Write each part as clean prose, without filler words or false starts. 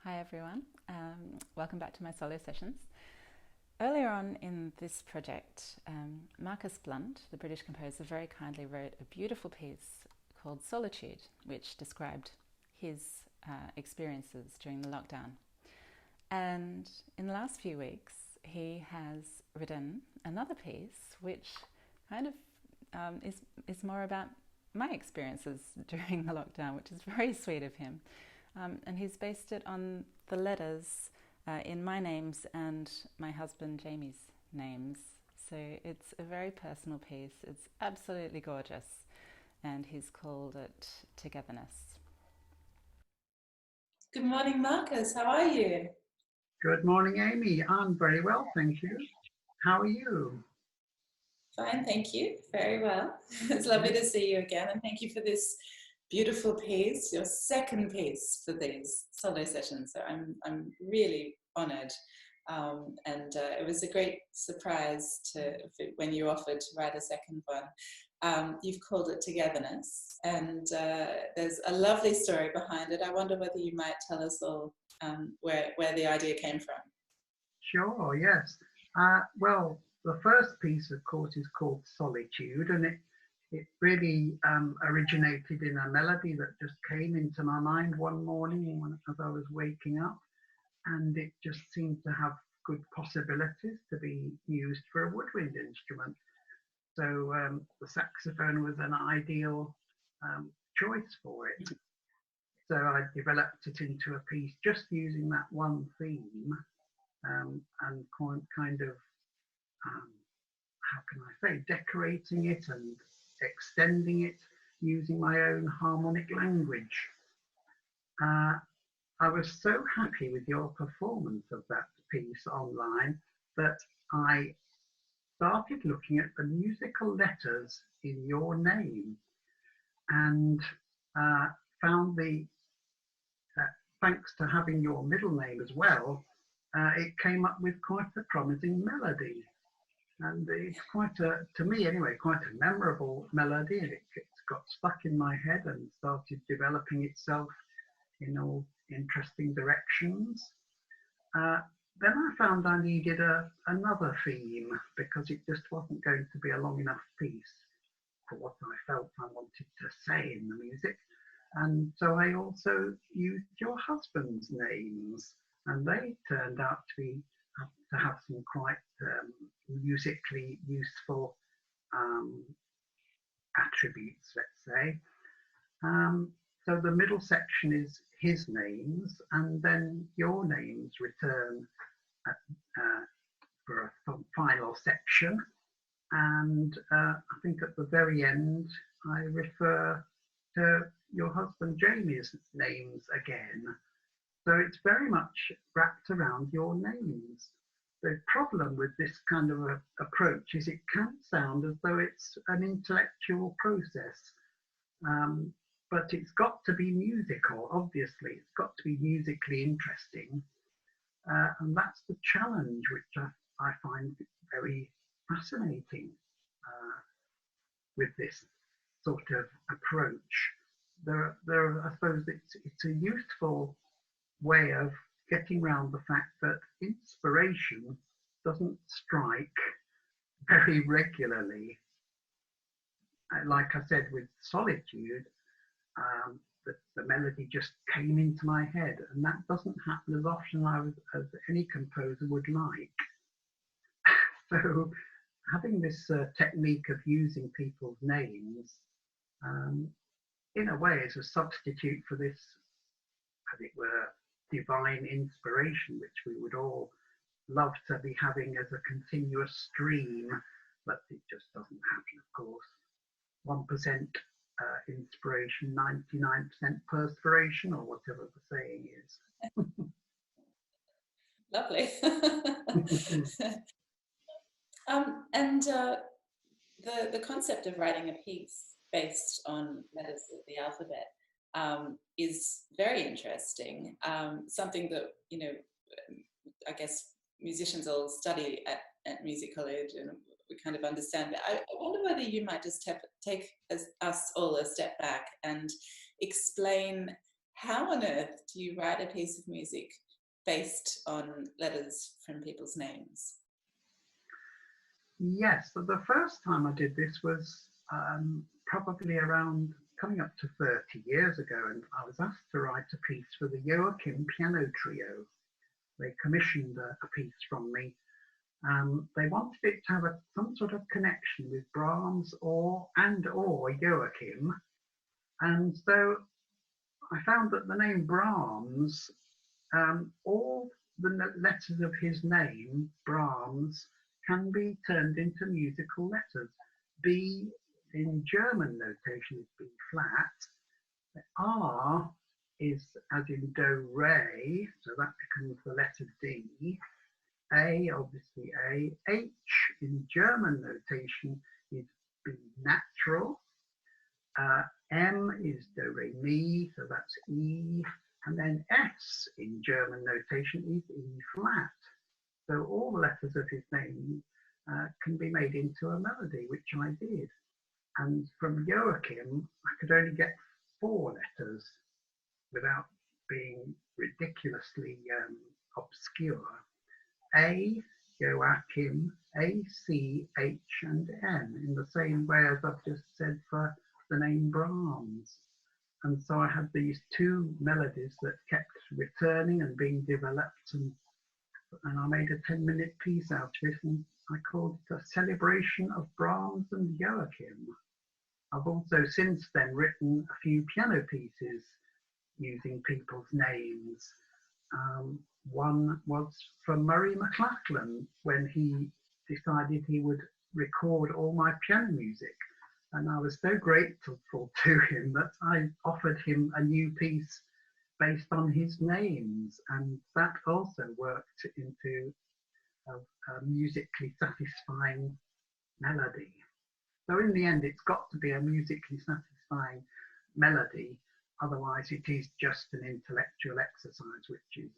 Hi everyone, welcome back to my solo sessions. Earlier on in this project, Marcus Blunt, the British composer, very kindly wrote a beautiful piece called Solitude, which described his experiences during the lockdown. And in the last few weeks, he has written another piece which kind of is more about my experiences during the lockdown, which is very sweet of him. And he's based it on the letters in my names and my husband Jamie's names. So it's a very personal piece. It's absolutely gorgeous. And he's called it Togetherness. Good morning, Marcus. How are you? Good morning, Amy. I'm very well, thank you. How are you? Fine, thank you. Very well. It's lovely to see you again, and thank you for this beautiful piece, your second piece for these solo sessions. So I'm really honoured, and it was a great surprise when you offered to write a second one. You've called it Togetherness, and there's a lovely story behind it. I wonder whether you might tell us all where the idea came from. Sure, yes. Well, the first piece, of course, is called Solitude, and it really originated in a melody that just came into my mind one morning as I was waking up, and it just seemed to have good possibilities to be used for a woodwind instrument. So the saxophone was an ideal choice for it. So I developed it into a piece just using that one theme and kind of, how can I say, decorating it and extending it using my own harmonic language. I was so happy with your performance of that piece online that I started looking at the musical letters in your name and found thanks to having your middle name as well, it came up with quite a promising melody. And it's to me anyway, quite a memorable melody. It's got stuck in my head and started developing itself in all interesting directions. Then I found I needed another theme because it just wasn't going to be a long enough piece for what I felt I wanted to say in the music. And so I also used your husband's names, and they turned out to have some quite musically useful attributes, let's say. So the middle section is his names, and then your names return for a final section. And I think at the very end, I refer to your husband Jamie's names again. So it's very much wrapped around your names. The problem with this kind of approach is it can sound as though it's an intellectual process, but it's got to be musical, obviously. It's got to be musically interesting. And that's the challenge which I find very fascinating with this sort of approach. I suppose it's a useful way of getting around the fact that inspiration doesn't strike very regularly. Like I said, with Solitude, the melody just came into my head, and that doesn't happen as often as any composer would like. So having this technique of using people's names, in a way, is a substitute for this, as it were, divine inspiration, which we would all love to be having as a continuous stream, but it just doesn't happen, of course. 1% inspiration, 99% perspiration, or whatever the saying is. Lovely. And the concept of writing a piece based on letters of the alphabet is very interesting. Something that, I guess musicians all study at music college, and we kind of understand. But I wonder whether you might just take us all a step back and explain how on earth do you write a piece of music based on letters from people's names? Yes, but the first time I did this was probably around coming up to 30 years ago, and I was asked to write a piece for the Joachim Piano Trio. They commissioned a piece from me. They wanted it to have some sort of connection with Brahms or Joachim, and so I found that the name Brahms, all the letters of his name, Brahms, can be turned into musical letters. B in German notation is B flat. R is as in do re, so that becomes the letter D. A, obviously A. H in German notation is B natural. M is do re mi, so that's E. And then S in German notation is E flat. So all the letters of his name can be made into a melody, which I did. And from Joachim, I could only get 4 letters without being ridiculously obscure. A, Joachim, A, C, H, and M, in the same way as I've just said for the name Brahms. And so I had these 2 melodies that kept returning and being developed, and I made a 10-minute piece out of it, and I called it A Celebration of Brahms and Joachim. I've also since then written a few piano pieces using people's names. One was for Murray McLachlan when he decided he would record all my piano music. And I was so grateful to him that I offered him a new piece based on his names. And that also worked into a musically satisfying melody. So in the end, it's got to be a musically satisfying melody. Otherwise, it is just an intellectual exercise, which is,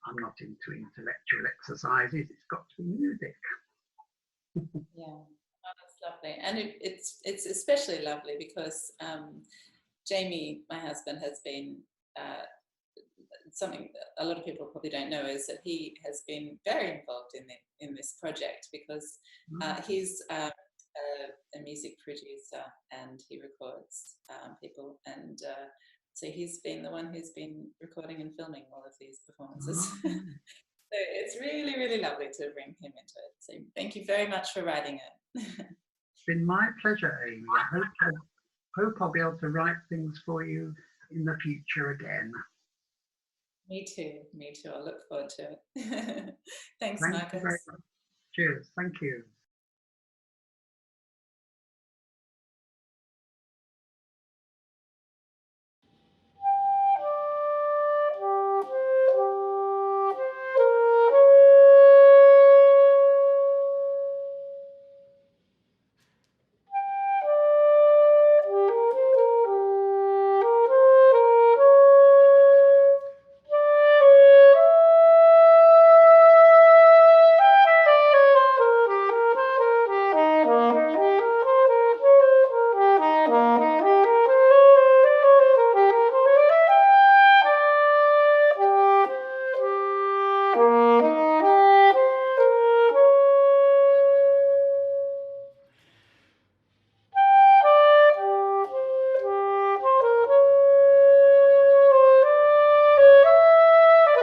I'm not into intellectual exercises. It's got to be music. Yeah, oh, that's lovely. And it's especially lovely because Jamie, my husband, has been something that a lot of people probably don't know is that he has been very involved in this project because he's a music producer and he records people, and so he's been the one who's been recording and filming all of these performances. So it's really, really lovely to bring him into it. So thank you very much for writing it. It's been my pleasure, Amy. I hope I'll be able to write things for you in the future again. Me too. I look forward to it. Thanks, Thank Marcus. you very much. Cheers. Thank you.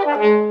Thank you.